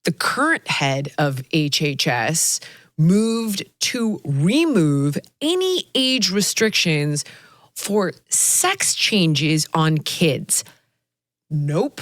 the current head of HHS moved to remove any age restrictions for sex changes on kids. Nope.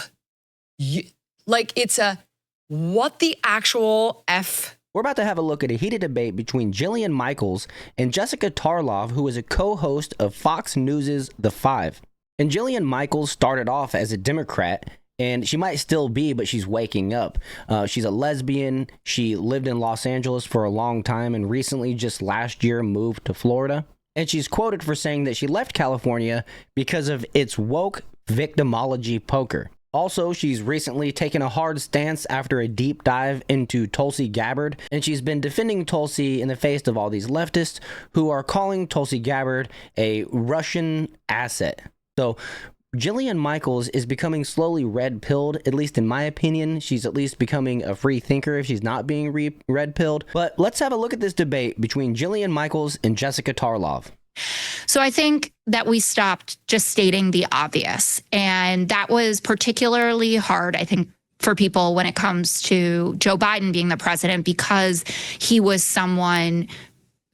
It's a what the actual F? We're about to have a look at a heated debate between Jillian Michaels and Jessica Tarlov, who is a co-host of Fox News' The Five. And Jillian Michaels started off as a Democrat, and she might still be, but she's waking up. She's a lesbian. She lived in Los Angeles for a long time and recently, just last year, moved to Florida. And she's quoted for saying that she left California because of its woke victimology poker. Also, she's recently taken a hard stance after a deep dive into Tulsi Gabbard, and she's been defending Tulsi in the face of all these leftists who are calling Tulsi Gabbard a Russian asset. So Jillian Michaels is becoming slowly red-pilled, at least in my opinion. She's at least becoming a free thinker if she's not being red-pilled. But let's have a look at this debate between Jillian Michaels and Jessica Tarlov. So I think that we stopped just stating the obvious. And that was particularly hard, I think, for people when it comes to Joe Biden being the president, because he was someone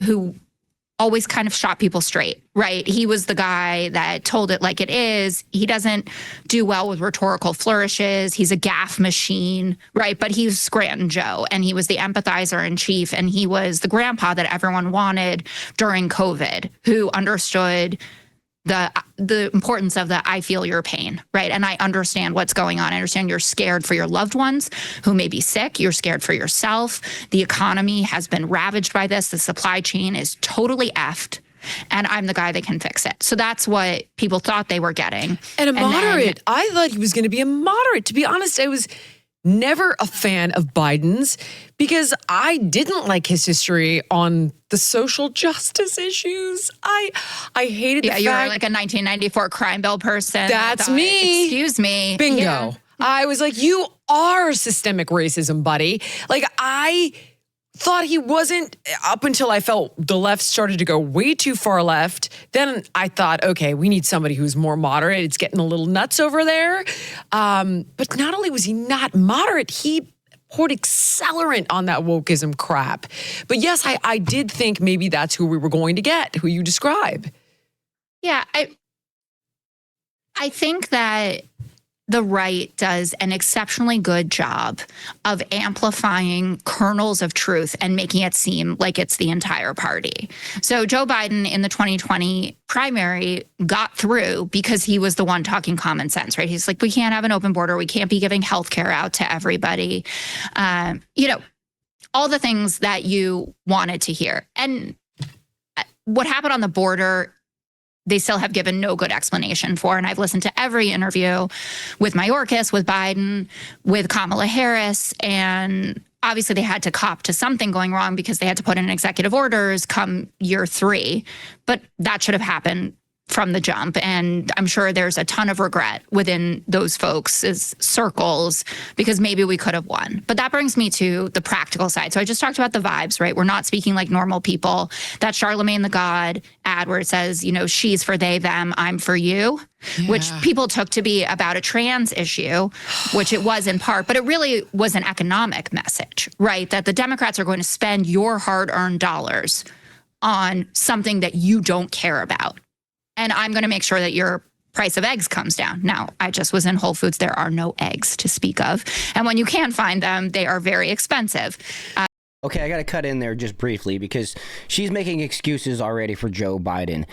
who always kind of shot people straight, right? He was the guy that told it like it is. He doesn't do well with rhetorical flourishes. He's a gaffe machine, right? But he's Scranton Joe, and he was the empathizer in chief, and he was the grandpa that everyone wanted during COVID, who understood the importance of the I feel your pain, right? And I understand what's going on. I understand you're scared for your loved ones who may be sick. You're scared for yourself. The economy has been ravaged by this. The supply chain is totally effed. And I'm the guy that can fix it. So that's what people thought they were getting. And a moderate. I thought he was going to be a moderate. To be honest, I was never a fan of Biden's because I didn't like his history on the social justice issues. I hated the fact. Yeah, you're like a 1994 crime bill person. That's me. Excuse me. Bingo. Yeah. I was like, you are systemic racism, buddy. Like, I thought he wasn't, up until I felt the left started to go way too far left. Then I thought, okay, we need somebody who's more moderate. It's getting a little nuts over there. But not only was he not moderate, he poured accelerant on that wokeism crap. But yes, I did think maybe that's who we were going to get, who you describe. Yeah, I think that the right does an exceptionally good job of amplifying kernels of truth and making it seem like it's the entire party. So Joe Biden in the 2020 primary got through because he was the one talking common sense, right? He's like, we can't have an open border. We can't be giving healthcare out to everybody. All the things that you wanted to hear. And what happened on the border, they still have given no good explanation for. And I've listened to every interview with Mayorkas, with Biden, with Kamala Harris. And obviously they had to cop to something going wrong because they had to put in executive orders come year 3. But that should have happened from the jump. And I'm sure there's a ton of regret within those folks' circles because maybe we could have won. But that brings me to the practical side. So I just talked about the vibes, right? We're not speaking like normal people. That Charlemagne the God ad where it says, she's for they, them, I'm for you, which people took to be about a trans issue, which it was in part, but it really was an economic message, right? That the Democrats are going to spend your hard-earned dollars on something that you don't care about. And I'm going to make sure that your price of eggs comes down. Now, I just was in Whole Foods. There are no eggs to speak of. And when you can find them, they are very expensive. Okay, I got to cut in there just briefly because she's making excuses already for Joe Biden.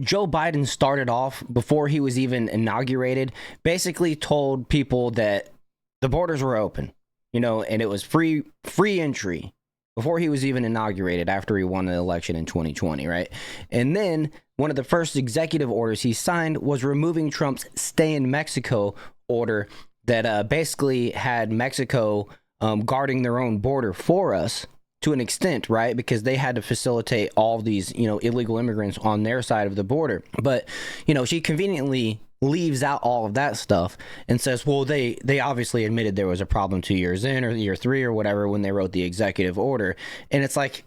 Joe Biden started off, before he was even inaugurated, basically told people that the borders were open, and it was free entry before he was even inaugurated after he won the election in 2020, right? And then one of the first executive orders he signed was removing Trump's stay in Mexico order that basically had Mexico guarding their own border for us to an extent, right? Because they had to facilitate all these, illegal immigrants on their side of the border. But, she conveniently leaves out all of that stuff and says, well, they obviously admitted there was a problem 2 years in or year 3 or whatever when they wrote the executive order. And it's like,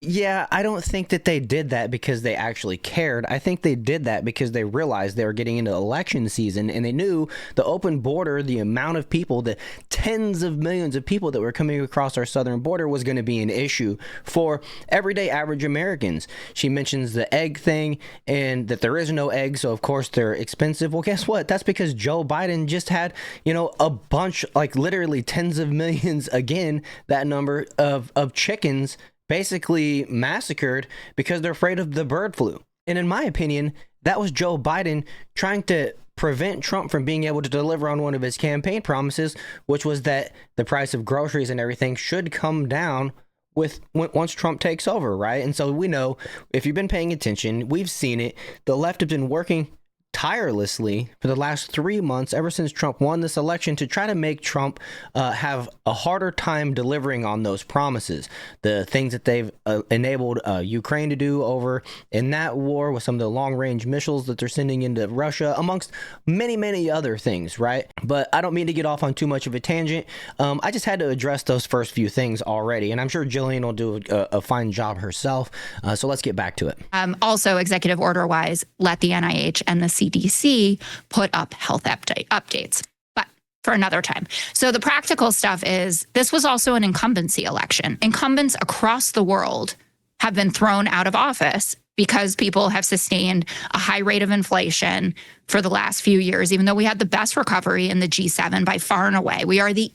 Yeah, I don't think that they did that because they actually cared. I think they did that because they realized they were getting into election season and they knew the open border, the amount of people, the tens of millions of people that were coming across our southern border was going to be an issue for everyday average Americans. She mentions the egg thing and that there is no egg, so of course they're expensive. Well, guess what? That's because Joe Biden just had, a bunch, like literally tens of millions, again, that number of chickens basically massacred because they're afraid of the bird flu. And in my opinion, that was Joe Biden trying to prevent Trump from being able to deliver on one of his campaign promises, which was that the price of groceries and everything should come down once Trump takes over, right? And so we know, if you've been paying attention, we've seen it. The left have been working tirelessly for the last 3 months, ever since Trump won this election, to try to make Trump have a harder time delivering on those promises. The things that they've enabled Ukraine to do over in that war with some of the long-range missiles that they're sending into Russia, amongst many, many other things, right? But I don't mean to get off on too much of a tangent. I just had to address those first few things already, and I'm sure Jillian will do a fine job herself. So let's get back to it. Also, executive order-wise, let the NIH and the CDC put up health updates, but for another time. So the practical stuff is, this was also an incumbency election. Incumbents across the world have been thrown out of office because people have sustained a high rate of inflation for the last few years, even though we had the best recovery in the G7 by far and away.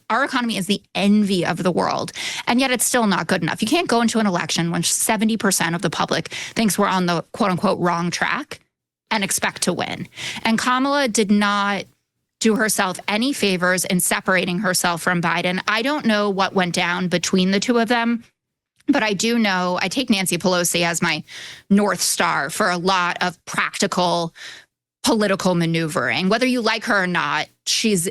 Our economy is the envy of the world, and yet it's still not good enough. You can't go into an election when 70% of the public thinks we're on the quote unquote wrong track and expect to win. And Kamala did not do herself any favors in separating herself from Biden. I don't know what went down between the two of them, but I do know I take Nancy Pelosi as my North Star for a lot of practical political maneuvering. Whether you like her or not, she's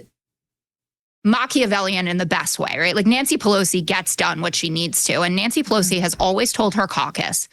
Machiavellian in the best way, right? Like, Nancy Pelosi gets done what she needs to. And Nancy Pelosi has always told her caucus,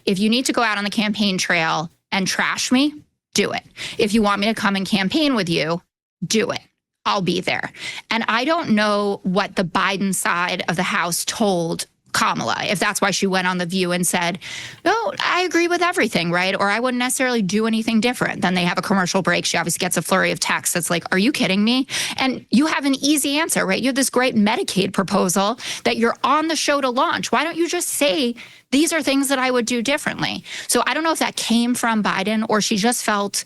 if you need to go out on the campaign trail and trash me, do it. If you want me to come and campaign with you, do it. I'll be there. And I don't know what the Biden side of the House told Kamala, if that's why she went on The View and said, no, I agree with everything, right? Or I wouldn't necessarily do anything different. Then they have a commercial break. She obviously gets a flurry of texts that's like, are you kidding me? And you have an easy answer, right? You have this great Medicaid proposal that you're on the show to launch. Why don't you just say, these are things that I would do differently? So I don't know if that came from Biden, or she just felt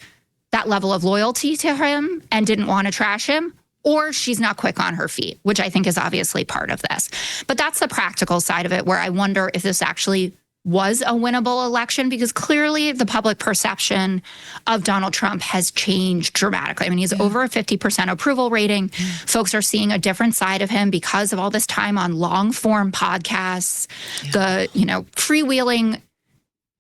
that level of loyalty to him and didn't want to trash him, or she's not quick on her feet, which I think is obviously part of this. But that's the practical side of it, where I wonder if this actually was a winnable election, because clearly the public perception of Donald Trump has changed dramatically. I mean, he's over a 50% approval rating. Folks are seeing a different side of him because of all this time on long form podcasts, the, freewheeling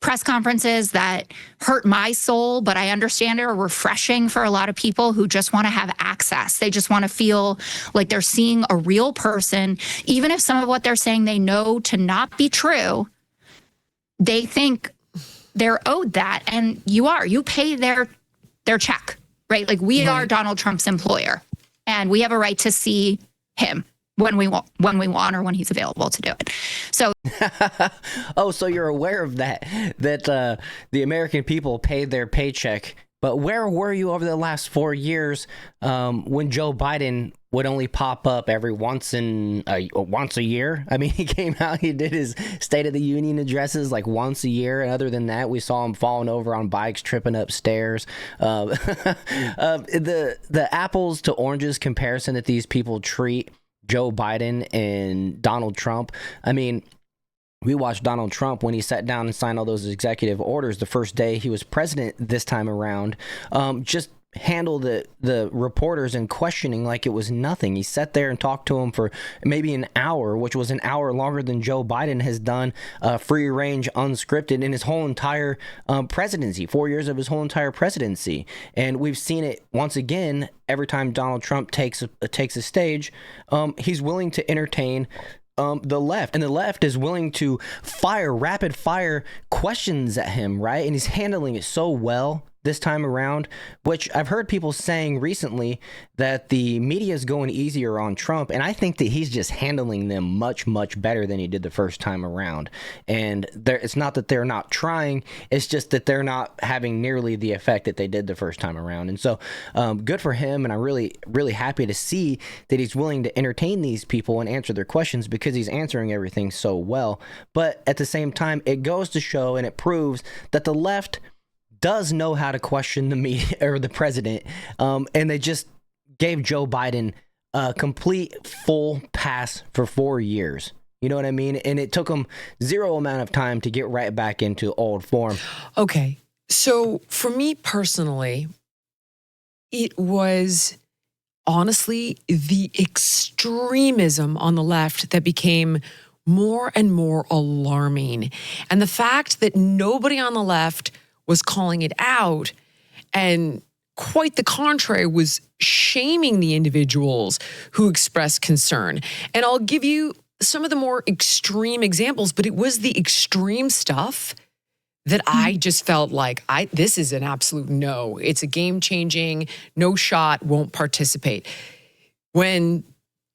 press conferences that hurt my soul, but I understand are refreshing for a lot of people who just want to have access. They just want to feel like they're seeing a real person. Even if some of what they're saying they know to not be true, they think they're owed that. And you pay their check, right? Like, we are Donald Trump's employer, and we have a right to see him when we want, or when he's available to do it. So, oh, so you're aware of that the American people paid their paycheck. But where were you over the last 4 years when Joe Biden would only pop up every once a year? I mean, he came out, he did his State of the Union addresses like once a year, and other than that, we saw him falling over on bikes, tripping up stairs. The apples to oranges comparison that these people treat Joe Biden and Donald Trump. I mean, we watched Donald Trump when he sat down and signed all those executive orders the first day he was president this time around, just handle the reporters and questioning like it was nothing. He sat there and talked to them for maybe an hour, which was an hour longer than Joe Biden has done free range, unscripted in his whole entire presidency, 4 years of his whole entire presidency. And we've seen it once again every time Donald Trump takes a stage. He's willing to entertain the left, and the left is willing to fire rapid fire questions at him, right? And he's handling it so well. this time around, which I've heard people saying recently that the media is going easier on Trump, and I think that he's just handling them much, much better than he did the first time around. And it's not that they're not trying, it's just that they're not having nearly the effect that they did the first time around. And so good for him, and I'm really, really happy to see that he's willing to entertain these people and answer their questions, because he's answering everything so well. But at the same time, it goes to show and it proves that the left does know how to question the media or the president, and they just gave Joe Biden a complete full pass for 4 years. You know what I mean? And it took him zero amount of time to get right back into old form. Okay. So for me personally, it was honestly the extremism on the left that became more and more alarming. And the fact that nobody on the left was calling it out, and quite the contrary, was shaming the individuals who expressed concern. And I'll give you some of the more extreme examples, but it was the extreme stuff that I just felt like, this is an absolute no. It's a game-changing, no shot, won't participate. When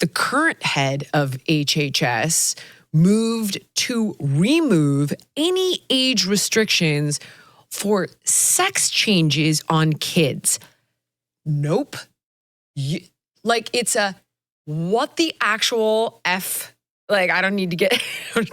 the current head of HHS moved to remove any age restrictions for sex changes on kids. Nope. It's a what the actual F, I don't need to get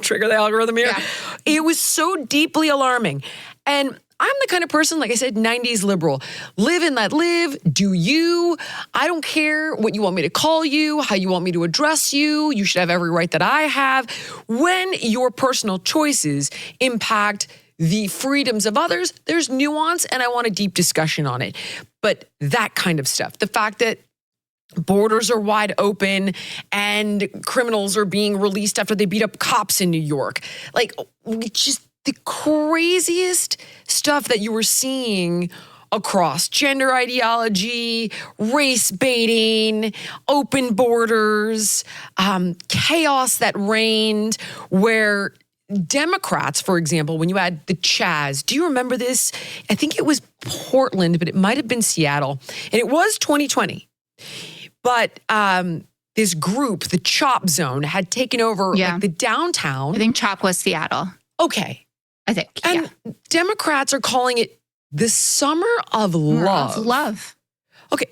trigger the algorithm here. Yeah. It was so deeply alarming. And I'm the kind of person, like I said, 90s liberal. Live and let live. Do you. I don't care what you want me to call you, how you want me to address you. You should have every right that I have. When your personal choices impact the freedoms of others, there's nuance, and I want a deep discussion on it. But that kind of stuff, the fact that borders are wide open and criminals are being released after they beat up cops in New York, just the craziest stuff that you were seeing across gender ideology, race baiting, open borders, chaos that reigned, where Democrats, for example, when you had the Chaz, do you remember this? I think it was Portland, but it might have been Seattle. And it was 2020. But this group, the CHOP Zone, had taken over the downtown. I think CHOP was Seattle. Okay. I think, and Democrats are calling it the Summer of Love. Love. Okay.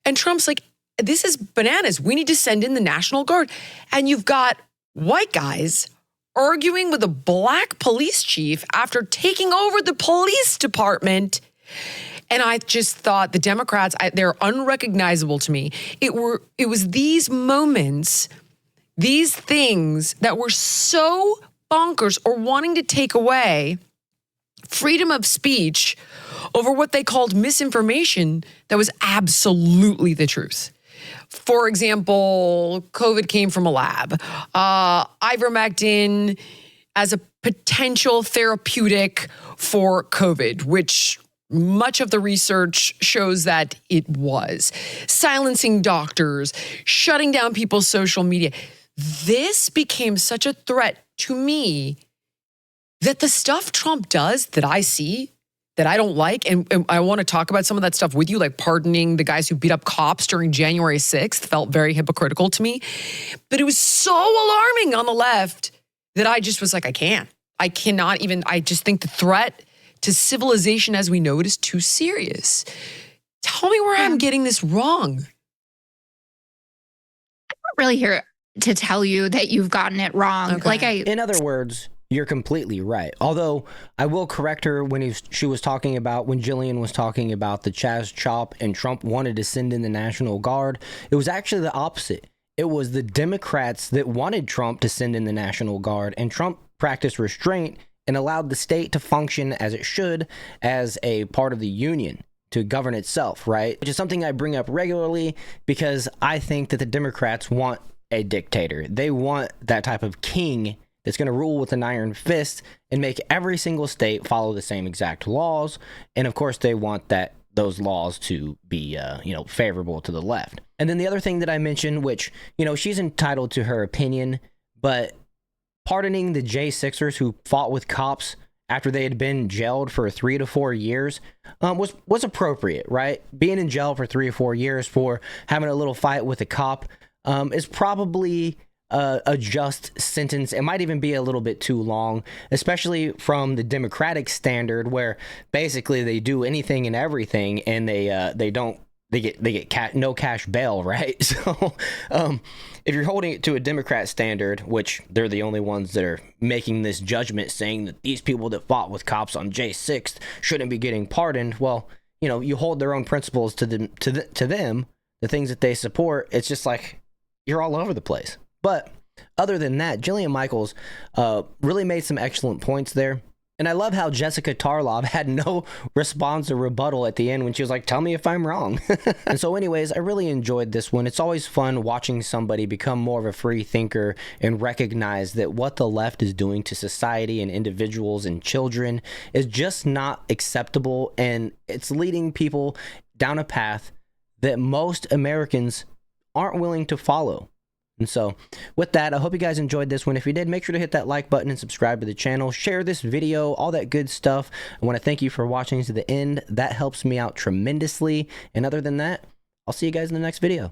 And Trump's like, this is bananas. We need to send in the National Guard. And you've got white guys arguing with a black police chief after taking over the police department. And I just thought the Democrats, they're unrecognizable to me. It was these moments, these things that were so bonkers, or wanting to take away freedom of speech over what they called misinformation that was absolutely the truth. For example, COVID came from a lab. Ivermectin as a potential therapeutic for COVID, which much of the research shows that it was. Silencing doctors, shutting down people's social media. This became such a threat to me that the stuff Trump does that I see, that I don't like, and I want to talk about some of that stuff with you, like pardoning the guys who beat up cops during January 6th, felt very hypocritical to me. But it was so alarming on the left that I just was like, I just think the threat to civilization as we know it is too serious. Tell me where I'm getting this wrong. I'm not really here to tell you that you've gotten it wrong. Okay. In other words, you're completely right. Although I will correct her when Jillian was talking about the Chaz Chop and Trump wanted to send in the National Guard. It was actually the opposite. It was the Democrats that wanted Trump to send in the National Guard, and Trump practiced restraint and allowed the state to function as it should, as a part of the union to govern itself, right? Which is something I bring up regularly because I think that the Democrats want a dictator. They want that type of king that's going to rule with an iron fist and make every single state follow the same exact laws. And of course, they want those laws to be, favorable to the left. And then the other thing that I mentioned, which, she's entitled to her opinion, but pardoning the J6ers who fought with cops after they had been jailed for 3 to 4 years was appropriate, right? Being in jail for 3 or 4 years for having a little fight with a cop is probably a just sentence. It might even be a little bit too long, especially from the Democratic standard, where basically they do anything and everything, and they get no cash bail, right? So if you're holding it to a Democrat standard, which they're the only ones that are making this judgment saying that these people that fought with cops on J6th shouldn't be getting pardoned, well, you know, you hold their own principles to them, the things that they support. It's just like you're all over the place. But other than that, Jillian Michaels really made some excellent points there. And I love how Jessica Tarlov had no response or rebuttal at the end when she was like, tell me if I'm wrong. And so anyways, I really enjoyed this one. It's always fun watching somebody become more of a free thinker and recognize that what the left is doing to society and individuals and children is just not acceptable. And it's leading people down a path that most Americans aren't willing to follow. And so with that, I hope you guys enjoyed this one. If you did, make sure to hit that like button and subscribe to the channel, share this video, all that good stuff. I want to thank you for watching to the end. That helps me out tremendously. And other than that, I'll see you guys in the next video.